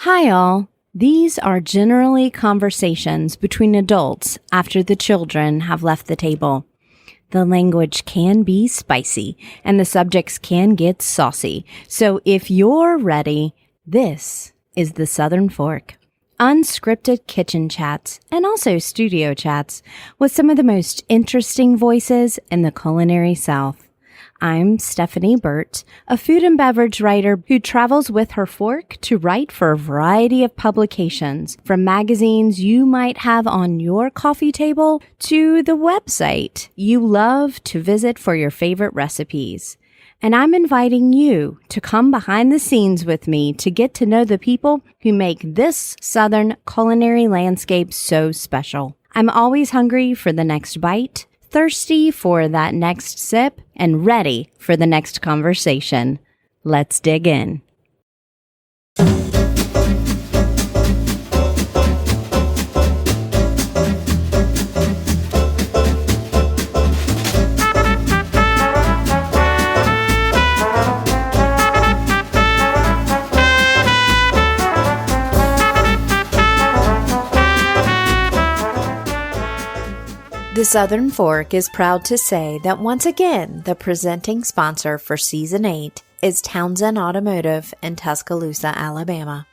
Hi all. These are generally conversations between adults after the children have left the table. The language can be spicy and the subjects can get saucy. So if you're ready, this is the Southern Fork. Unscripted kitchen chats and also studio chats with some of the most interesting voices in the culinary South. I'm Stephanie Burt, a food and beverage writer who travels with her fork to write for a variety of publications, from magazines you might have on your coffee table to the website you love to visit for your favorite recipes. And I'm inviting you to come behind the scenes with me to get to know the people who make this Southern culinary landscape so special. I'm always hungry for the next bite, thirsty for that next sip, and ready for the next conversation. Let's dig in. The Southern Fork is proud to say that once again, the presenting sponsor for Season 8 is Townsend Automotive in Tuscaloosa, Alabama.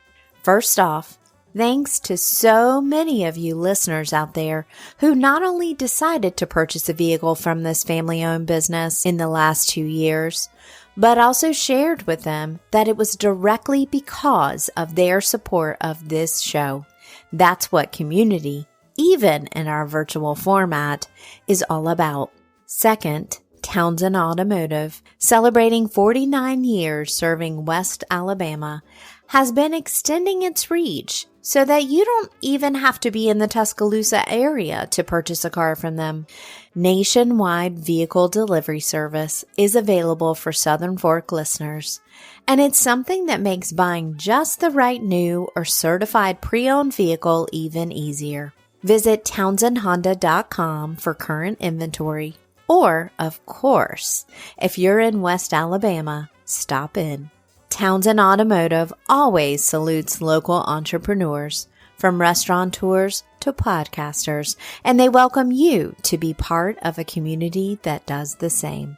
First off, thanks to so many of you listeners out there who not only decided to purchase a vehicle from this family-owned business in the last 2 years, but also shared with them that it was directly because of their support of this show. That's what community, even in our virtual format, is all about. Second, Townsend Automotive, celebrating 49 years serving West Alabama, has been extending its reach so that you don't even have to be in the Tuscaloosa area to purchase a car from them. Nationwide vehicle delivery service is available for Southern Fork listeners, and it's something that makes buying just the right new or certified pre-owned vehicle even easier. Visit townsendhonda.com for current inventory. Or, of course, if you're in West Alabama, stop in. Townsend Automotive always salutes local entrepreneurs, from restaurateurs to podcasters, and they welcome you to be part of a community that does the same.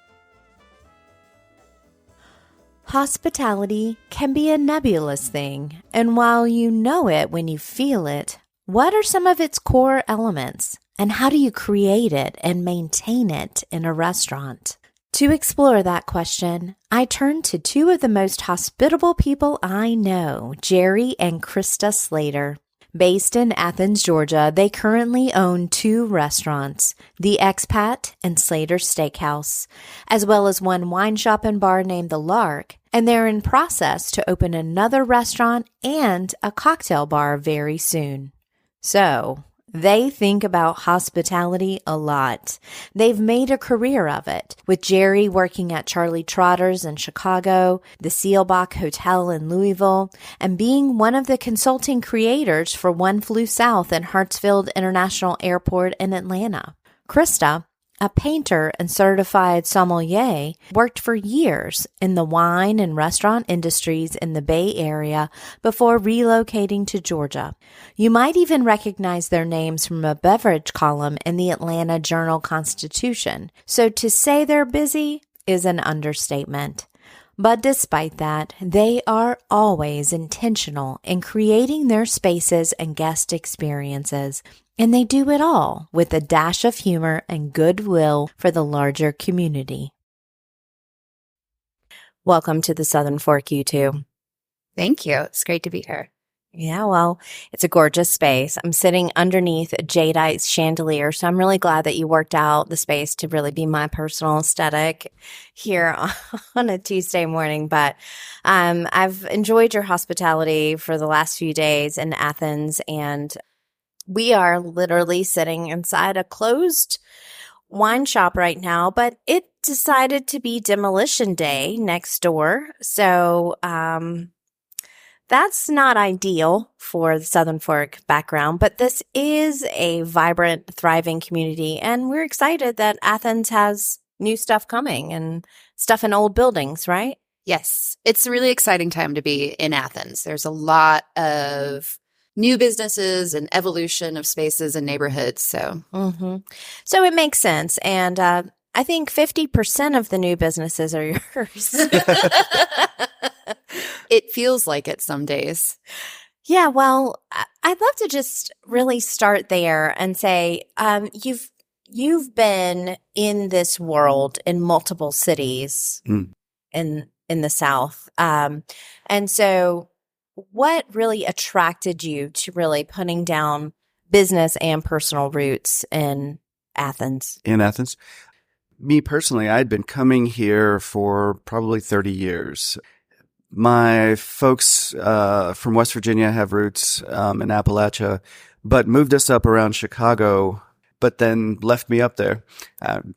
Hospitality can be a nebulous thing, and while you know it when you feel it, what are some of its core elements, and how do you create it and maintain it in a restaurant? To explore that question, I turned to two of the most hospitable people I know, Jerry and Krista Slater. Based in Athens, Georgia, they currently own 2 restaurants, the Expat and Slater Steakhouse, as well as one wine shop and bar named the Lark, and they're in process to open another restaurant and a cocktail bar very soon. So, they think about hospitality a lot. They've made a career of it, with Jerry working at Charlie Trotter's in Chicago, the Seelbach Hotel in Louisville, and being one of the consulting creators for One Flew South and Hartsfield International Airport in Atlanta. Krista, a painter and certified sommelier, worked for years in the wine and restaurant industries in the Bay Area before relocating to Georgia. You might even recognize their names from a beverage column in the Atlanta Journal-Constitution. So to say they're busy is an understatement. But despite that, they are always intentional in creating their spaces and guest experiences, and they do it all with a dash of humor and goodwill for the larger community. Welcome to the Southern Fork, you two. Thank you. It's great to be here. Yeah, well, it's a gorgeous space. I'm sitting underneath a jadeite chandelier, so I'm really glad that you worked out the space to really be my personal aesthetic here on a Tuesday morning. But I've enjoyed your hospitality for the last few days in Athens, and we are literally sitting inside a closed wine shop right now, but it decided to be demolition day next door. So, that's not ideal for the Southern Fork background, but this is a vibrant, thriving community, and we're excited that Athens has new stuff coming and stuff in old buildings, right? Yes, it's a really exciting time to be in Athens. There's a lot of new businesses and evolution of spaces and neighborhoods. So it makes sense. And I think 50% of the new businesses are yours. It feels like it some days. Yeah, well, I'd love to just really start there and say, you've been in this world in multiple cities in the South. And so what really attracted you to really putting down business and personal roots in Athens? In Athens? Me personally, I'd been coming here for probably 30 years. My folks from West Virginia have roots in Appalachia, but moved us up around Chicago, but then left me up there.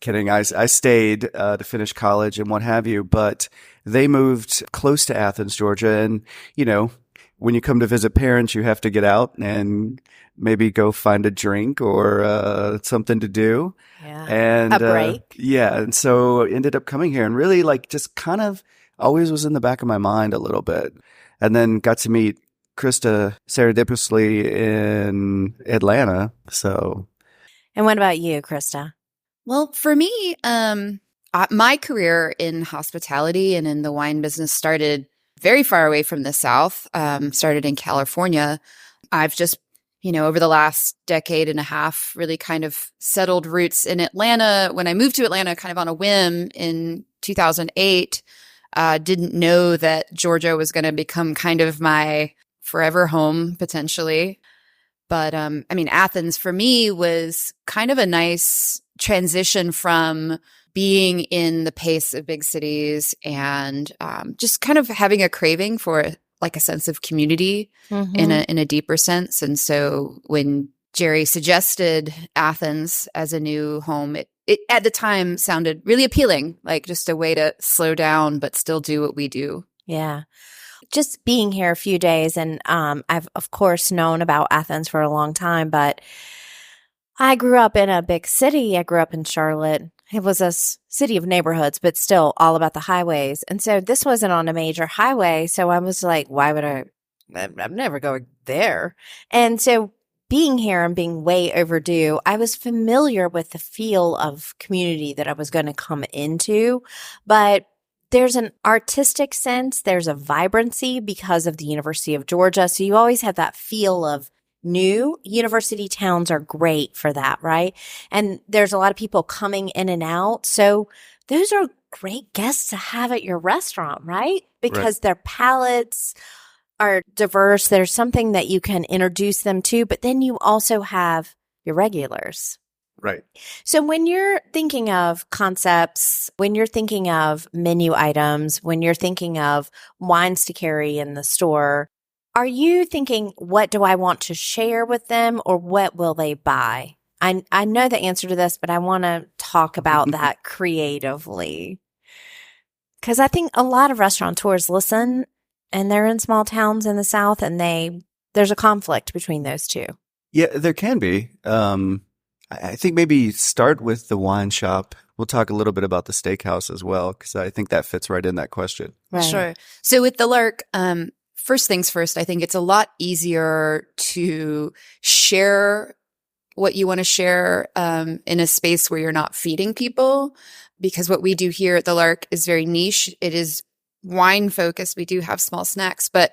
Kidding. I stayed to finish college and what have you, but they moved close to Athens, Georgia. And, you know, when you come to visit parents, you have to get out and maybe go find a drink or something to do. Yeah. And a break. Yeah. And so ended up coming here and really like just kind of always was in the back of my mind a little bit. And then got to meet Krista serendipitously in Atlanta. So. And what about you, Krista? Well, for me, my career in hospitality and in the wine business started very far away from the South, started in California. I've just, over the last decade and a half, really kind of settled roots in Atlanta. When I moved to Atlanta kind of on a whim in 2008, didn't know that Georgia was going to become kind of my forever home potentially. But Athens for me was kind of a nice transition from being in the pace of big cities and just kind of having a craving for like a sense of community in a deeper sense. And so when Jerry suggested Athens as a new home, it at the time sounded really appealing, like just a way to slow down but still do what we do. Yeah. Just being here a few days, and I've, of course, known about Athens for a long time, but I grew up in a big city. I grew up in Charlotte. It was a city of neighborhoods, but still all about the highways. And so this wasn't on a major highway. So I was like, why would I'm never going there. And so being here and being way overdue, I was familiar with the feel of community that I was going to come into, but there's an artistic sense, there's a vibrancy because of the University of Georgia. So you always have that feel of new. University towns are great for that, right? And there's a lot of people coming in and out. So those are great guests to have at your restaurant, right? Because their palates are diverse. There's something that you can introduce them to, but then you also have your regulars. Right. So when you're thinking of concepts, when you're thinking of menu items, when you're thinking of wines to carry in the store, are you thinking, what do I want to share with them or what will they buy? I know the answer to this, but I want to talk about that creatively. Because I think a lot of restaurateurs listen and they're in small towns in the South and there's a conflict between those two. Yeah, there can be. I think maybe start with the wine shop. We'll talk a little bit about the steakhouse as well, because I think that fits right in that question. Right. Sure. So with the Lark, first things first, I think it's a lot easier to share what you want to share in a space where you're not feeding people, because what we do here at the Lark is very niche. It is wine focused. We do have small snacks, but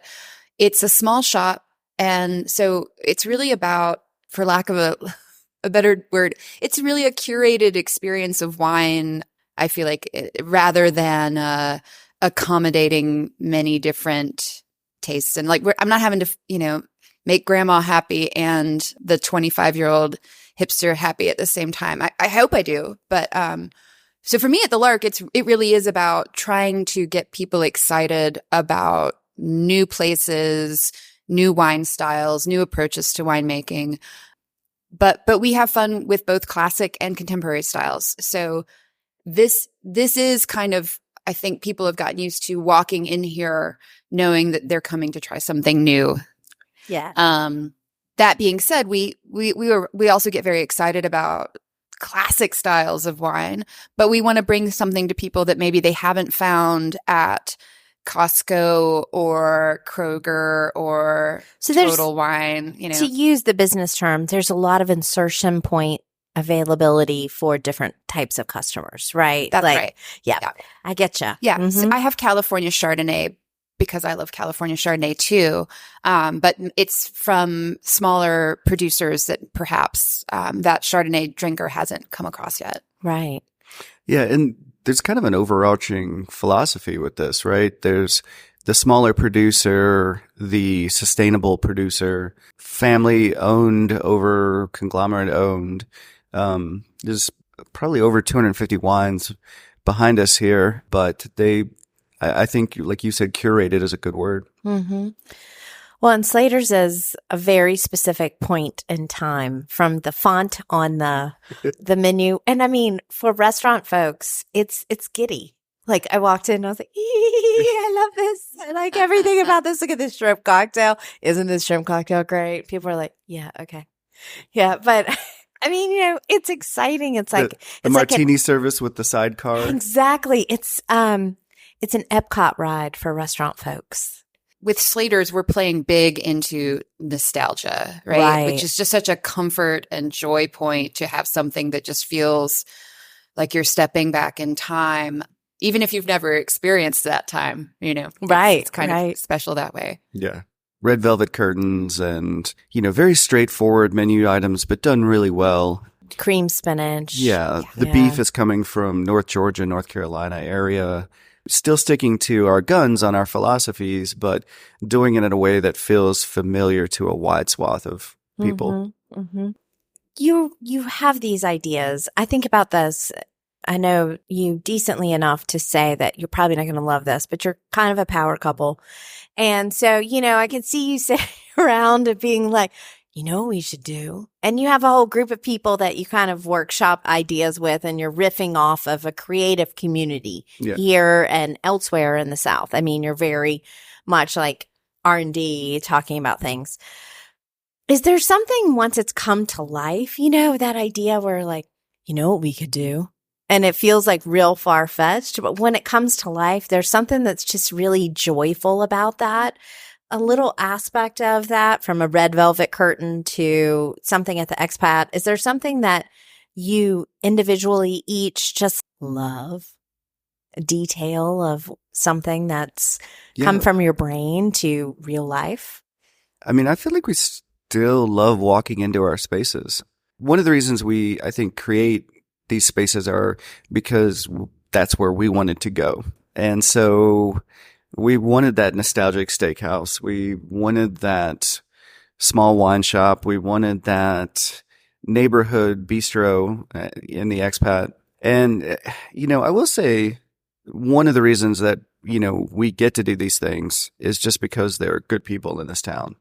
it's a small shop. And so it's really about, for lack of a better word, it's really a curated experience of wine, I feel like, rather than accommodating many different tastes. And like, I'm not having to, make grandma happy and the 25-year-old hipster happy at the same time. I hope I do. But so for me at the Lark, it really is about trying to get people excited about new places, new wine styles, new approaches to winemaking. But we have fun with both classic and contemporary styles. So this is kind of, I think people have gotten used to walking in here knowing that they're coming to try something new. Yeah. That being said, we also get very excited about classic styles of wine, but we want to bring something to people that maybe they haven't found at Costco or Kroger or Total Wine, To use the business term, there's a lot of insertion point availability for different types of customers, right? That's right. Yeah. I get you. Yeah. Mm-hmm. So I have California Chardonnay because I love California Chardonnay too. But it's from smaller producers that perhaps that Chardonnay drinker hasn't come across yet. Right. Yeah. And there's kind of an overarching philosophy with this, right? There's the smaller producer, the sustainable producer, family owned over conglomerate owned. There's probably over 250 wines behind us here, but I think, like you said, curated is a good word. Mm-hmm. Well, and Slater's is a very specific point in time from the font on the menu. And I mean, for restaurant folks, it's giddy. Like I walked in and I was like, I love this. I like everything about this. Look at this shrimp cocktail. Isn't this shrimp cocktail great? People are like, yeah, okay. Yeah. But I mean, it's exciting. It's like the martini service with the sidecar. Exactly. It's an Epcot ride for restaurant folks. With Slater's, we're playing big into nostalgia, right? Which is just such a comfort and joy point to have something that just feels like you're stepping back in time, even if you've never experienced that time, Right. It's kind of special that way. Yeah. Red velvet curtains and, very straightforward menu items, but done really well. Cream spinach. Yeah. The beef is coming from North Georgia, North Carolina area. Still sticking to our guns on our philosophies, but doing it in a way that feels familiar to a wide swath of people. Mm-hmm, mm-hmm. You have these ideas. I think about this. I know you decently enough to say that you're probably not going to love this, but you're kind of a power couple. And so, I can see you sitting around and being like, what we should do? And you have a whole group of people that you kind of workshop ideas with, and you're riffing off of a creative community here and elsewhere in the South. I mean, you're very much like R&D, talking about things. Is there something once it's come to life, that idea where like, what we could do? And it feels like real far-fetched, but when it comes to life, there's something that's just really joyful about that. A little aspect of that, from a red velvet curtain to something at the Expat. Is there something that you individually each just love? A detail of something that's come from your brain to real life? I mean, I feel like we still love walking into our spaces. One of the reasons we, I think, create these spaces are because that's where we wanted to go. And so we wanted that nostalgic steakhouse. We wanted that small wine shop. We wanted that neighborhood bistro in the Expat. And, I will say one of the reasons that, we get to do these things is just because there are good people in this town.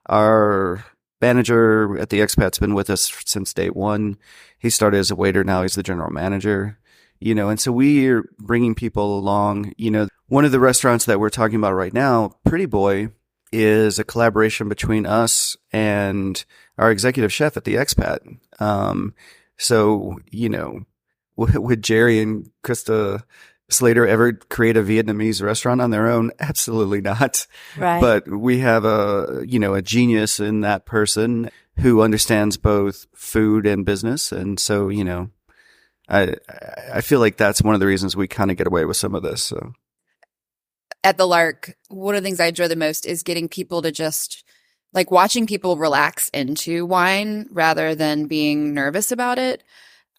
Our manager at the Expat's been with us since day one. He started as a waiter. Now he's the general manager. And so we're bringing people along. One of the restaurants that we're talking about right now, Pretty Boy, is a collaboration between us and our executive chef at the Expat. So, would Jerry and Krista Slater ever create a Vietnamese restaurant on their own? Absolutely not. Right. But we have a genius in that person who understands both food and business. And so, I feel like that's one of the reasons we kind of get away with some of this. So. At the Lark, one of the things I enjoy the most is getting people to just like watching people relax into wine rather than being nervous about it.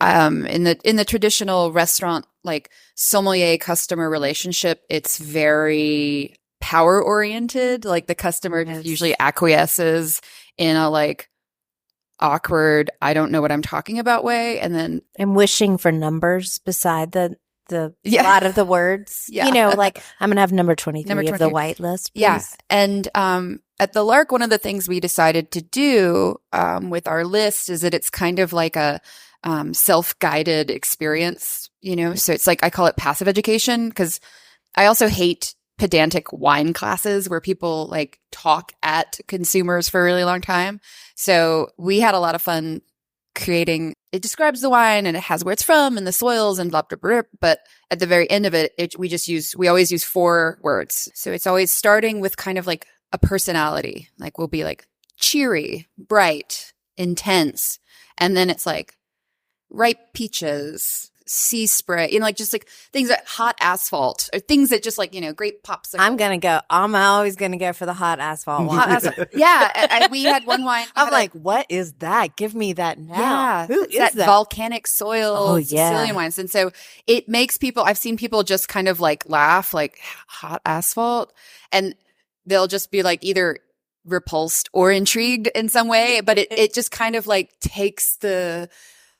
In the traditional restaurant, like sommelier customer relationship, it's very power oriented. Like the customer usually acquiesces in a like awkward, I don't know what I'm talking about way. And then I'm wishing for numbers beside the lot of the words, like I'm going to have number 23 of the white list, please. Yeah. And, at the Lark, one of the things we decided to do, with our list is that it's kind of like a, self-guided experience, so it's like, I call it passive education because I also hate pedantic wine classes where people like talk at consumers for a really long time. So we had a lot of fun creating, it describes the wine and it has where it's from and the soils and blah, blah, blah. But at the very end of it, we always use 4 words. So it's always starting with kind of like a personality. Like we'll be like cheery, bright, intense. And then it's like ripe peaches, sea spray, like just like things like hot asphalt or things that just like, great pops. I'm always going to go for the hot asphalt one. Hot asphalt. Yeah. We had one wine. I'm like, what is that? Give me that now. Yeah. Who is that? That Volcanic soil, Sicilian wines. And so it makes people, I've seen people just kind of like laugh, like hot asphalt. And they'll just be like either repulsed or intrigued in some way. But it just kind of like takes the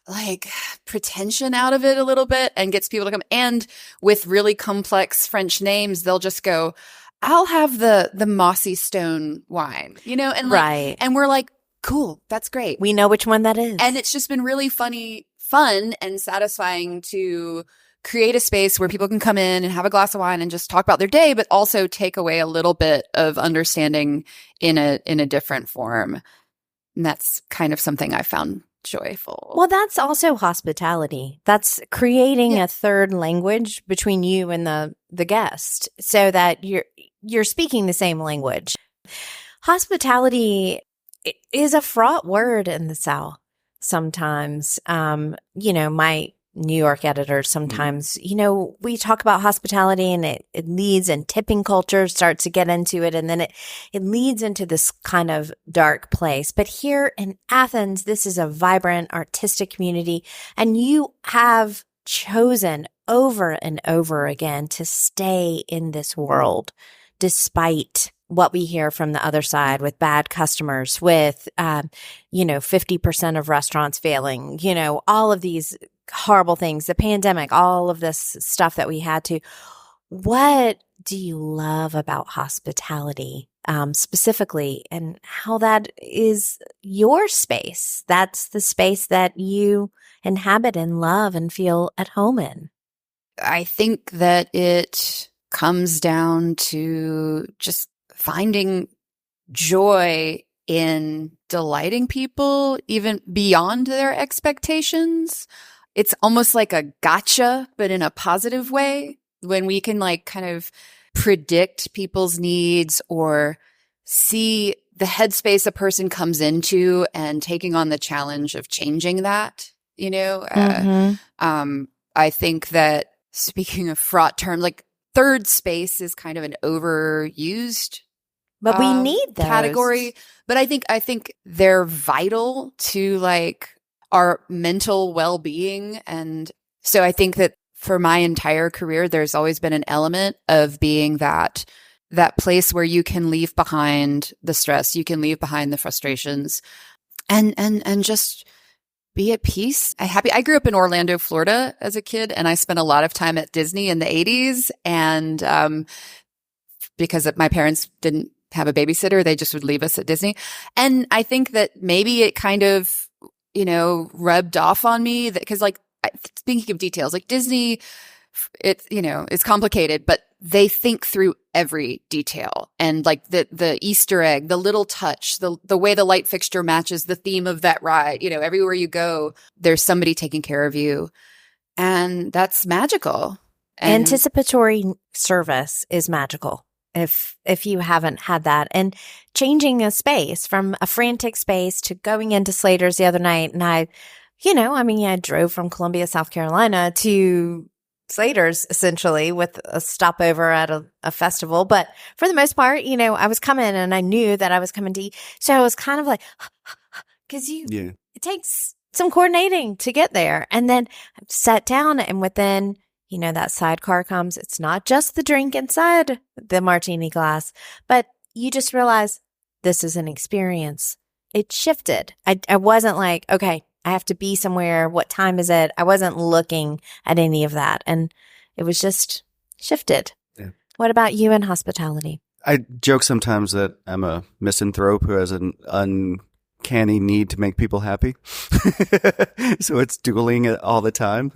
like pretension out of it a little bit and gets people to come. And with really complex French names, they'll just go, I'll have the mossy stone wine, and like, right. And we're like, cool, that's great. We know which one that is. And it's just been really fun and satisfying to create a space where people can come in and have a glass of wine and just talk about their day, but also take away a little bit of understanding in a different form. And that's kind of something I found joyful. Well, that's also hospitality. That's creating a third language between you and the guest so that you're speaking the same language. Hospitality is a fraught word in the South sometimes. My New York editors sometimes, we talk about hospitality and it leads, and tipping culture starts to get into it. And then it leads into this kind of dark place. But here in Athens, this is a vibrant artistic community. And you have chosen over and over again to stay in this world, despite what we hear from the other side with bad customers, with, 50% of restaurants failing, all of these horrible things, the pandemic, all of this stuff that we had to. What do you love about hospitality specifically, and how that is your space? That's the space that you inhabit and love and feel at home in. I think that it comes down to just finding joy in delighting people, even beyond their expectations. It's almost like a gotcha, but in a positive way, when we can like kind of predict people's needs or see the headspace a person comes into and taking on the challenge of changing that, I think that, speaking of fraught terms, like third space is kind of an overused but we need those category. But I think they're vital to like our mental well-being. And so I think that for my entire career, there's always been an element of being that place where you can leave behind the stress, you can leave behind the frustrations, and just be at peace. I grew up in Orlando, Florida as a kid, and I spent a lot of time at Disney in the 80s. And because my parents didn't have a babysitter, they just would leave us at Disney. And I think that maybe it kind of, rubbed off on me that, cause like, speaking of details, like Disney, it's complicated, but they think through every detail, and like the Easter egg, the little touch, the way the light fixture matches the theme of that ride, everywhere you go, there's somebody taking care of you, and that's magical. And anticipatory service is magical. If you haven't had that, and changing a space from a frantic space to going into Slater's the other night, and I drove from Columbia, South Carolina to Slater's essentially with a stopover at a festival. But for the most part, I was coming and I knew that I was coming to eat. So I was kind of like, because it takes some coordinating to get there. And then I sat down, and within that sidecar comes. It's not just the drink inside the martini glass, but you just realize this is an experience. It shifted. I wasn't like, okay, I have to be somewhere. What time is it? I wasn't looking at any of that. And it was just shifted. Yeah. What about you in hospitality? I joke sometimes that I'm a misanthrope who has an uncanny need to make people happy. So it's dueling all the time,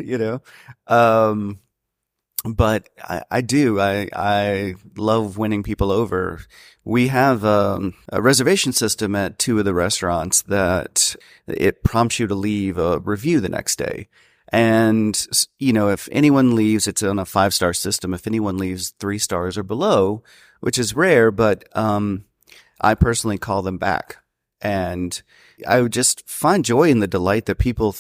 but I do. I love winning people over. We have a reservation system at two of the restaurants that it prompts you to leave a review the next day. And, if anyone leaves, it's on a 5-star system. If anyone leaves 3 stars or below, which is rare, but I personally call them back. And I would just find joy in the delight that people,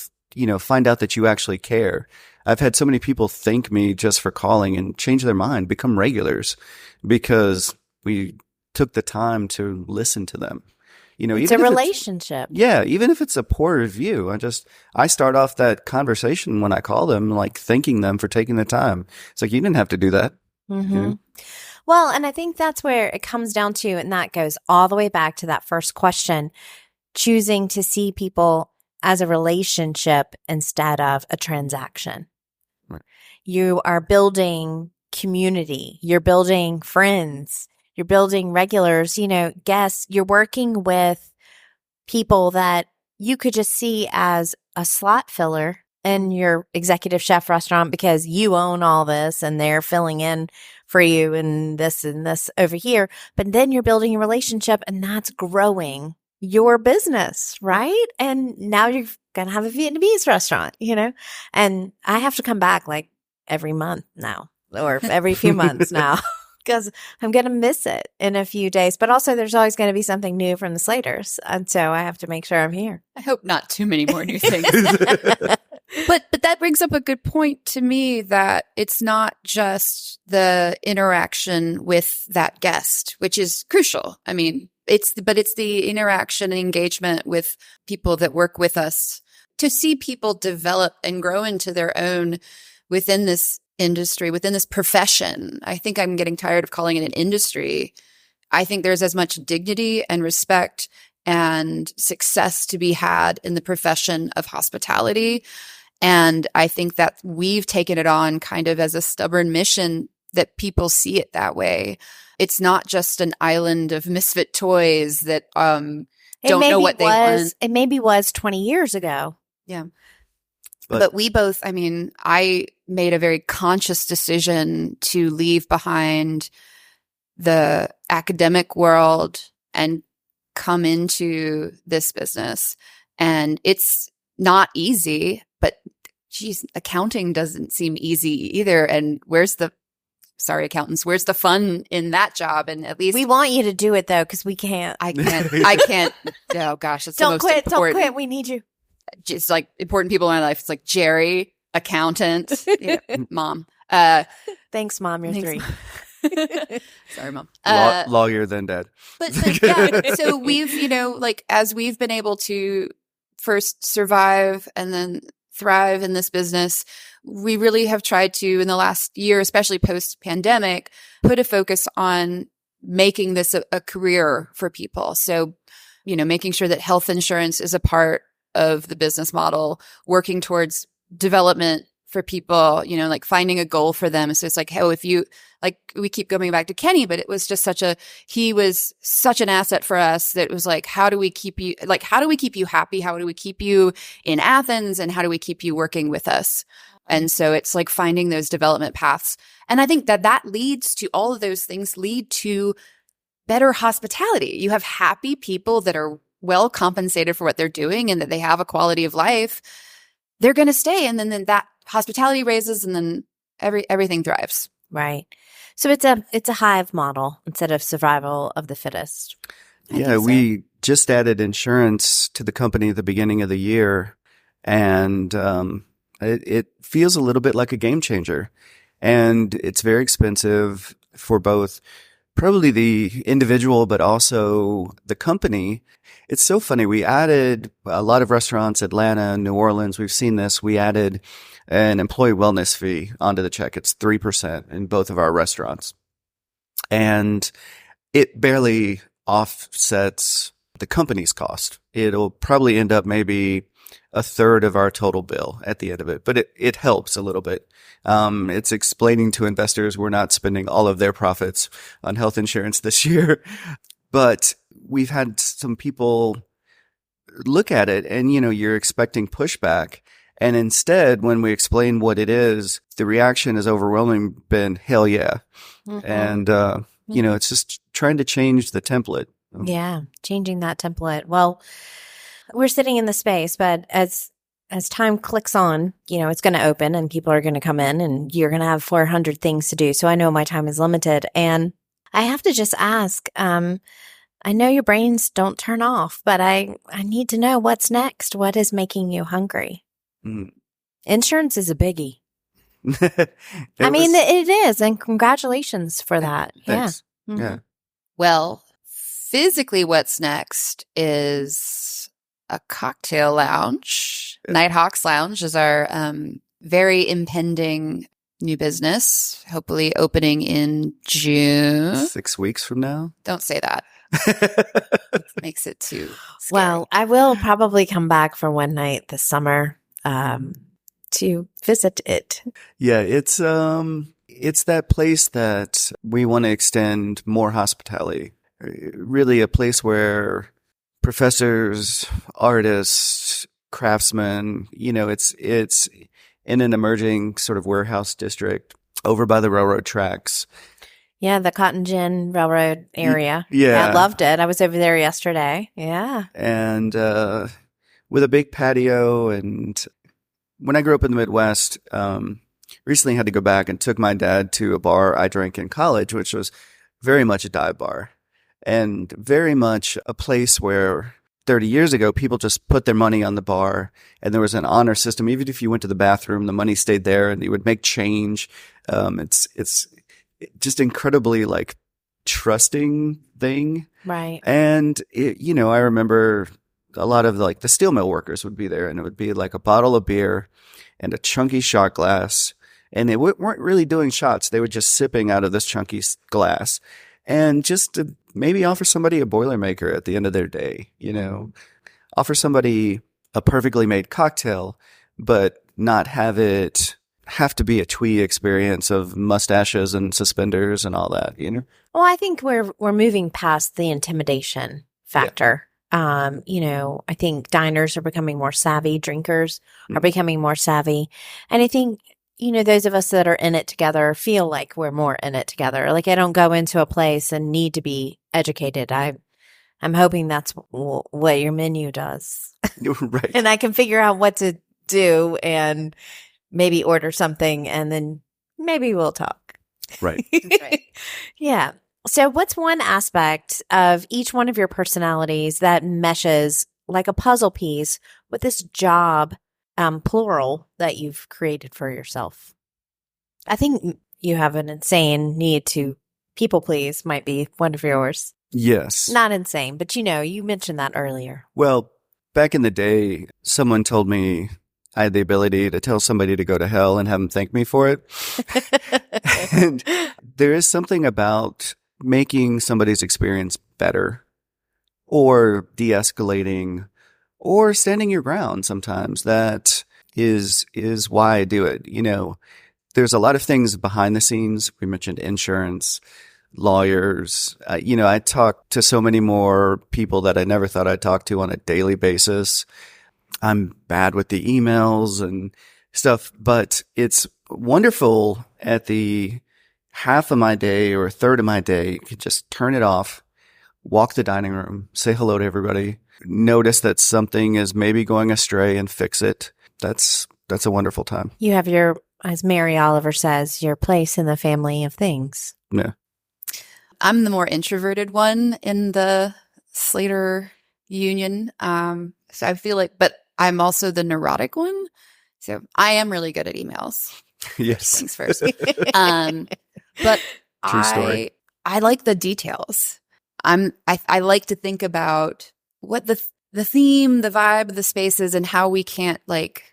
find out that you actually care. I've had so many people thank me just for calling and change their mind, become regulars, because we took the time to listen to them. It's a relationship. Even if it's a poor review, I start off that conversation when I call them, like thanking them for taking the time. It's like, you didn't have to do that. Mm-hmm. Well, and I think that's where it comes down to, and that goes all the way back to that first question, choosing to see people as a relationship instead of a transaction. Right. You are building community. You're building friends. You're building regulars, guests. You're working with people that you could just see as a slot filler in your executive chef restaurant because you own all this and they're filling in for you and this over here. But then you're building a relationship and that's growing your business, right? And now you're going to have a Vietnamese restaurant, and I have to come back like every month now or every few months now. Because I'm going to miss it in a few days. But also there's always going to be something new from the Slaters. And so I have to make sure I'm here. I hope not too many more new things. But that brings up a good point to me that it's not just the interaction with that guest, which is crucial. I mean, it's the interaction and engagement with people that work with us to see people develop and grow into their own within this industry, within this profession. I think I'm getting tired of calling it an industry. I think there's as much dignity and respect and success to be had in the profession of hospitality. And I think that we've taken it on kind of as a stubborn mission that people see it that way. It's not just an island of misfit toys that don't know what they want. It maybe was 20 years ago. Yeah. But we both, I made a very conscious decision to leave behind the academic world and come into this business. And it's not easy, but geez, accounting doesn't seem easy either. And accountants, where's the fun in that job? And at least we want you to do it though, because we can't. I can't. Oh gosh, it's Don't quit. We need you. It's like important people in my life. It's like Jerry, accountant, mom. Thanks, Mom. You're 3. Sorry, Mom. Lawyer than dad. But yeah, so we've, as we've been able to first survive and then thrive in this business, we really have tried to, in the last year, especially post-pandemic, put a focus on making this a career for people. So, making sure that health insurance is a part of the business model, working towards development for people, like finding a goal for them. So it's like, if you, we keep going back to Kenny, but it was just he was such an asset for us that it was like, how do we keep you happy? How do we keep you in Athens? And how do we keep you working with us? And so it's like finding those development paths. And I think that leads to all of those things lead to better hospitality. You have happy people that are well compensated for what they're doing and that they have a quality of life. They're going to stay. And then that hospitality raises and then everything thrives. Right. So it's a hive model instead of survival of the fittest. Yeah, we just added insurance to the company at the beginning of the year, and it feels a little bit like a game changer. And it's very expensive for both probably the individual, but also the company. It's so funny. We added a lot of restaurants, Atlanta, New Orleans. We've seen this. We added an employee wellness fee onto the check. It's 3% in both of our restaurants. And it barely offsets the company's cost. It'll probably end up maybe a third of our total bill at the end of it, but it helps a little bit. It's explaining to investors we're not spending all of their profits on health insurance this year. But we've had some people look at it and, you're expecting pushback. And instead, when we explain what it is, the reaction has overwhelmingly been, hell yeah. Mm-hmm. And, it's just trying to change the template. Yeah, changing that template. Well, we're sitting in the space, but as time clicks on, it's going to open and people are going to come in and you're going to have 400 things to do. So I know my time is limited. And I have to just ask, I know your brains don't turn off, but I need to know what's next. What is making you hungry? Insurance is a biggie. It is. And congratulations for that. Thanks. Yeah. Mm-hmm. Yeah. Well, physically, what's next is a cocktail lounge. Nighthawks Lounge is our very impending new business, hopefully opening in June. 6 weeks from now. Don't say that. Makes it too scary. Well, I will probably come back for one night this summer to visit it. Yeah, it's that place that we want to extend more hospitality. Really a place where professors, artists, craftsmen, it's in an emerging sort of warehouse district over by the railroad tracks. Yeah, the Cotton Gin Railroad area. Yeah. I loved it. I was over there yesterday. Yeah. And with a big patio. And when I grew up in the Midwest, recently had to go back and took my dad to a bar I drank in college, which was very much a dive bar and very much a place where 30 years ago, people just put their money on the bar and there was an honor system. Even if you went to the bathroom, the money stayed there and you would make change. It's just incredibly like trusting thing. Right. And I remember a lot of like the steel mill workers would be there and it would be like a bottle of beer and a chunky shot glass. And they weren't really doing shots. They were just sipping out of this chunky glass. And just to maybe offer somebody a Boilermaker at the end of their day, offer somebody a perfectly made cocktail, but not have it have to be a twee experience of mustaches and suspenders and all that, Well, I think we're moving past the intimidation factor. Yeah. I think diners are becoming more savvy, drinkers are becoming more savvy. And I think, those of us that are in it together feel like we're more in it together. Like I don't go into a place and need to be educated. I'm hoping that's what your menu does. Right. And I can figure out what to do and maybe order something and then maybe we'll talk. Right. That's right. Yeah. So what's one aspect of each one of your personalities that meshes like a puzzle piece with this job, plural, that you've created for yourself? I think you have an insane need to people please might be one of yours. Yes. Not insane, but you mentioned that earlier. Well, back in the day, someone told me I had the ability to tell somebody to go to hell and have them thank me for it. And there is something about making somebody's experience better or de-escalating or standing your ground sometimes. That is why I do it. There's a lot of things behind the scenes. We mentioned insurance, lawyers. I talk to so many more people that I never thought I'd talk to on a daily basis. I'm bad with the emails and stuff, but it's wonderful at the half of my day or a third of my day. You can just turn it off, walk the dining room, say hello to everybody, notice that something is maybe going astray and fix it. That's a wonderful time. You have your, as Mary Oliver says, your place in the family of things. Yeah. I'm the more introverted one in the Slater union. So I feel like, but I'm also the neurotic one. So I am really good at emails. Yes. Things first. But True story. I like the details. I like to think about what the theme, the vibe of the space is and how we can't like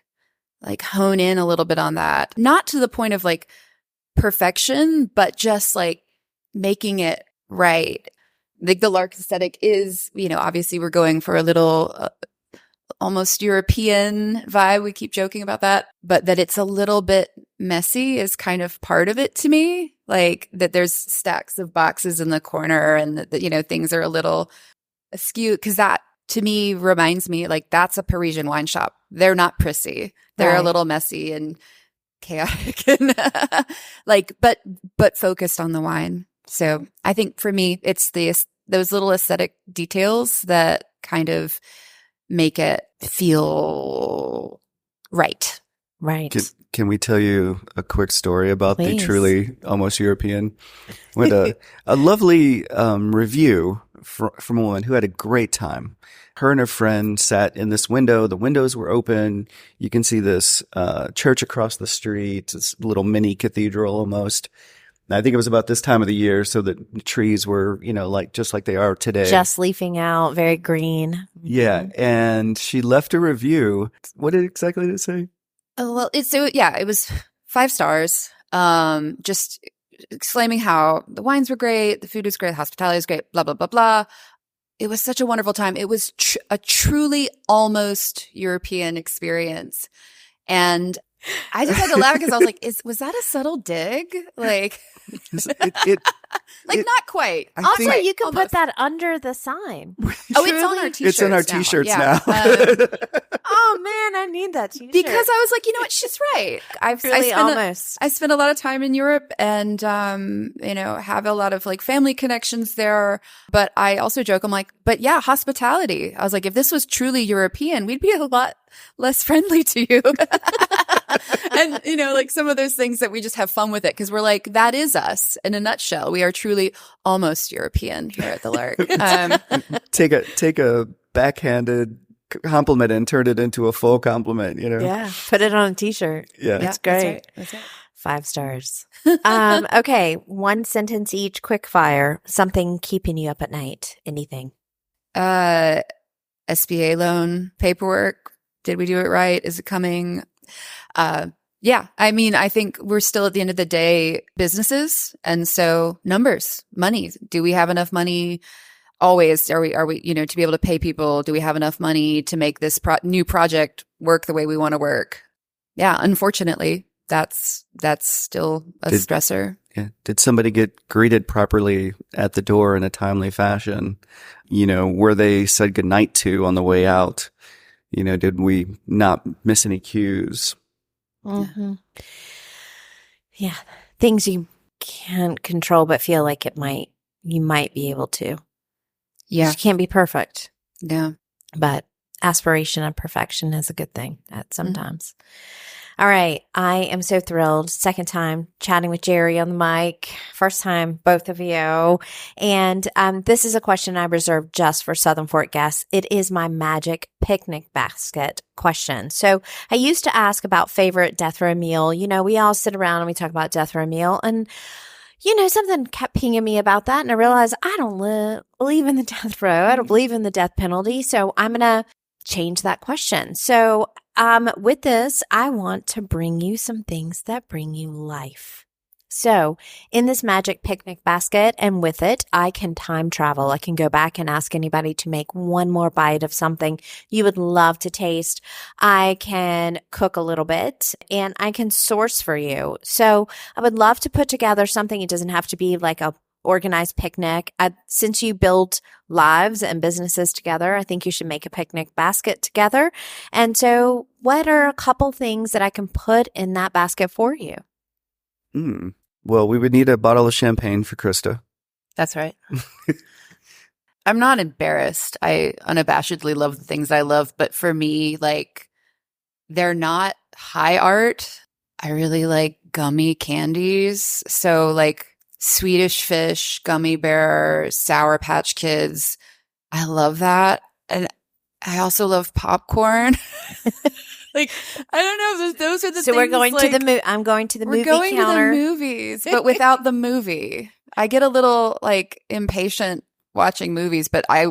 hone in a little bit on that. Not to the point of like perfection, but just like making it right. Like the Lark aesthetic is, obviously we're going for a little almost European vibe. We keep joking about that, but that it's a little bit messy is kind of part of it to me. Like that there's stacks of boxes in the corner and that things are a little askew because that to me reminds me like that's a Parisian wine shop. They're not prissy. They're a little messy and chaotic and like, but focused on the wine. So I think for me, it's those little aesthetic details that kind of make it feel right. Right. Can we tell you a quick story about Please. the truly almost European? We had a lovely review from a woman who had a great time. Her and her friend sat in this window. The windows were open. You can see this church across the street, this little mini cathedral almost. And I think it was about this time of the year, so the trees were, like just like they are today. Just leafing out, very green. Yeah. And she left a review. What exactly did it say? Oh, well, it was 5 stars. Just exclaiming how the wines were great, the food was great, the hospitality was great, blah, blah, blah, blah. It was such a wonderful time. It was a truly almost European experience. And I just had to laugh because I was like, was that a subtle dig? Like, not quite. Also, you can put that under the sign. Oh, it's on our t-shirts. It's in our now. t-shirts Yeah. now. Oh man, I need that t-shirt. Because I was like, you know what? She's right. I spent a lot of time in Europe and, have a lot of like family connections there. But I also joke, I'm like, but yeah, hospitality. I was like, if this was truly European, we'd be a lot less friendly to you. And, like some of those things that we just have fun with it because we're like, that is us in a nutshell. We are truly almost European here at the Lark. Take a backhanded compliment and turn it into a full compliment, Yeah, put it on a t-shirt. Yeah. That's great. That's right. 5 stars. Okay, 1 sentence each, quick fire. Something keeping you up at night. Anything. SBA loan paperwork. Did we do it right? Is it coming? Yeah. I mean, I think we're still at the end of the day businesses. And so numbers, money. Do we have enough money? Always are we, to be able to pay people? Do we have enough money to make this new project work the way we want to work? Yeah. Unfortunately, that's still a stressor. Yeah. Did somebody get greeted properly at the door in a timely fashion? Were they said goodnight to on the way out? Did we not miss any cues? Mm-hmm. Yeah. Things you can't control, but feel like you might be able to. Yeah. You can't be perfect. Yeah. But aspiration of perfection is a good thing at sometimes. All right. I am so thrilled. Second time chatting with Jerry on the mic. First time, both of you. And this is a question I reserved just for Southern Fork guests. It is my magic picnic basket question. So I used to ask about favorite death row meal. We all sit around and we talk about death row meal. And, something kept pinging me about that. And I realized I don't believe in the death row. I don't believe in the death penalty. So I'm going to change that question. So with this, I want to bring you some things that bring you life. So in this magic picnic basket and with it, I can time travel. I can go back and ask anybody to make one more bite of something you would love to taste. I can cook a little bit and I can source for you. So I would love to put together something. It doesn't have to be like a organized picnic. Since you build lives and businesses together, I think you should make a picnic basket together. And so what are a couple things that I can put in that basket for you? Well, we would need a bottle of champagne for Krista. That's right. I'm not embarrassed. I unabashedly love the things I love. But for me, like, they're not high art. I really like gummy candies. So like Swedish Fish, Gummy Bear, Sour Patch Kids. I love that. And I also love popcorn. Like, I don't know. Those are the things. So we're going to the I'm going to the movie counter. We're going to the movies, but without the movie. I get a little like impatient watching movies, but I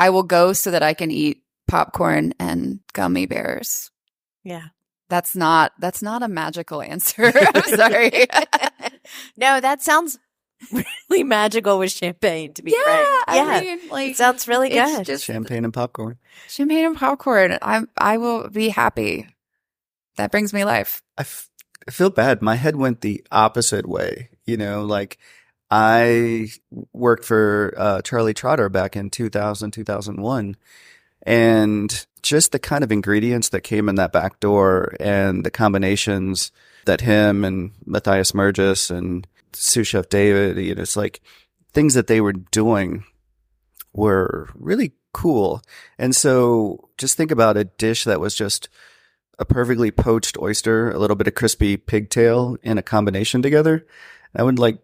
will go so that I can eat popcorn and gummy bears. Yeah. That's not a magical answer. I'm sorry. No, that sounds really magical with champagne, to be frank. I mean, like, it sounds really good. Just champagne and popcorn. Champagne and popcorn. I will be happy. That brings me life. I feel bad. My head went the opposite way. Like I worked for Charlie Trotter back in 2000, 2001. And just the kind of ingredients that came in that back door and the combinations that him and Matthias Mergis and sous chef David, it's like things that they were doing were really cool. And so just think about a dish that was just a perfectly poached oyster, a little bit of crispy pigtail in a combination together. I would like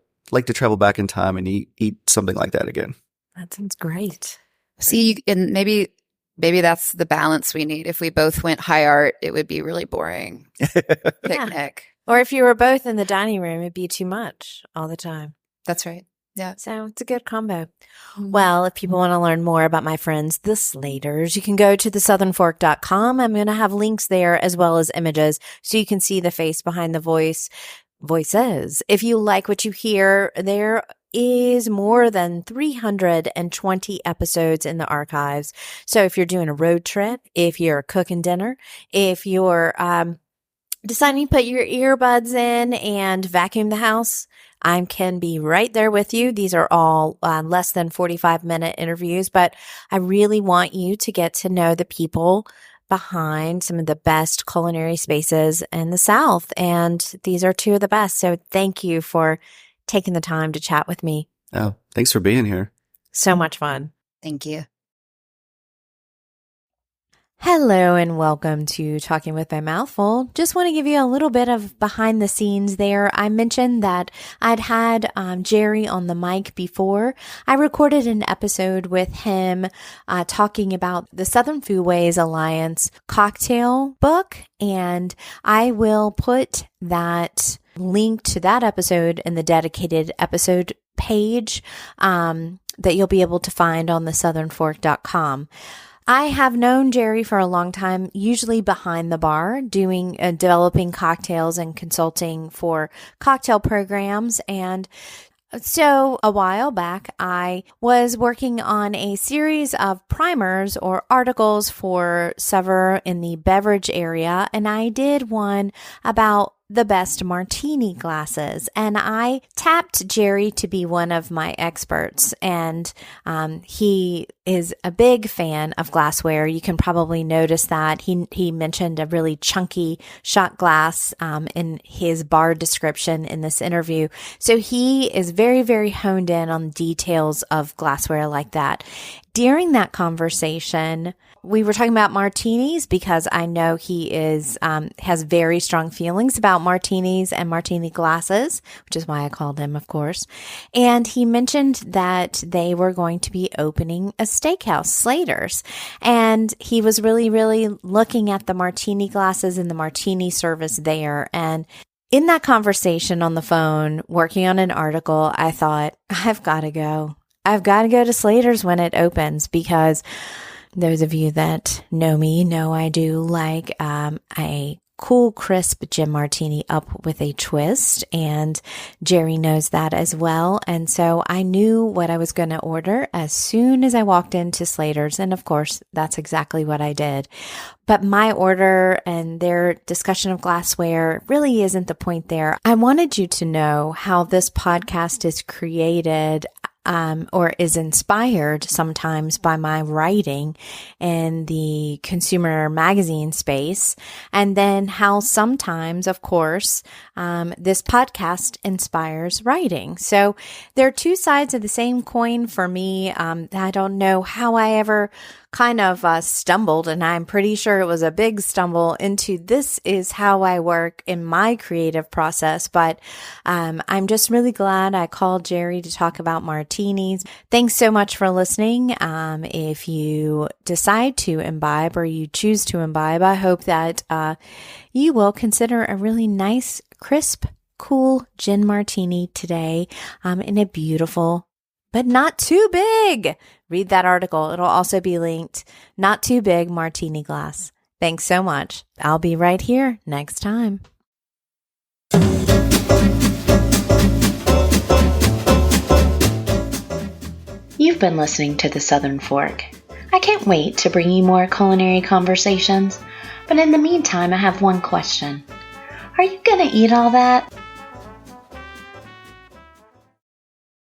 to travel back in time and eat something like that again. That sounds great. See, and maybe that's the balance we need. If we both went high art, it would be really boring. Picnic. Yeah. Or if you were both in the dining room, it'd be too much all the time. That's right. Yeah. So it's a good combo. Well, if people want to learn more about my friends, the Slaters, you can go to thesouthernfork.com. I'm going to have links there as well as images so you can see the face behind the voices. If you like what you hear, there is more than 320 episodes in the archives. So if you're doing a road trip, if you're cooking dinner, if you're deciding to put your earbuds in and vacuum the house, I can be right there with you. These are all less than 45-minute interviews, but I really want you to get to know the people behind some of the best culinary spaces in the South. And these are two of the best. So thank you for taking the time to chat with me. Oh, thanks for being here. So much fun. Thank you. Hello and welcome to Talking with My Mouth Full. Just want to give you a little bit of behind the scenes there. I mentioned that I'd had Jerry on the mic before. I recorded an episode with him talking about the Southern Foodways Alliance cocktail book, and I will put that link to that episode in the dedicated episode page that you'll be able to find on thesouthernfork.com. I have known Jerry for a long time, usually behind the bar, doing developing cocktails and consulting for cocktail programs. And so a while back, I was working on a series of primers or articles for several in the beverage area, and I did one about the best martini glasses. And I tapped Jerry to be one of my experts. And he is a big fan of glassware. You can probably notice that. He mentioned a really chunky shot glass in his bar description in this interview. So he is very, very honed in on details of glassware like that. During that conversation, we were talking about martinis because I know he has very strong feelings about martinis and martini glasses, which is why I called him, of course. And he mentioned that they were going to be opening a steakhouse, Slater's. And he was really, really looking at the martini glasses and the martini service there. And in that conversation on the phone, working on an article, I thought, I've got to go. I've got to go to Slater's when it opens because those of you that know me know I do like a cool, crisp gin martini up with a twist, and Jerry knows that as well. And so I knew what I was going to order as soon as I walked into Slater's, and of course, that's exactly what I did. But my order and their discussion of glassware really isn't the point there. I wanted you to know how this podcast is created or is inspired sometimes by my writing in the consumer magazine space, and then how sometimes, of course, this podcast inspires writing. So there are two sides of the same coin for me. I don't know how I ever kind of stumbled, and I'm pretty sure it was a big stumble into this is how I work in my creative process. But I'm just really glad I called Jerry to talk about martinis. Thanks so much for listening. If you decide to imbibe or you choose to imbibe, I hope that you will consider a really nice, crisp, cool gin martini today in a beautiful but not too big. Read that article. It'll also be linked. Not too big martini glass. Thanks so much. I'll be right here next time. You've been listening to The Southern Fork. I can't wait to bring you more culinary conversations, but in the meantime, I have one question. Are you gonna eat all that?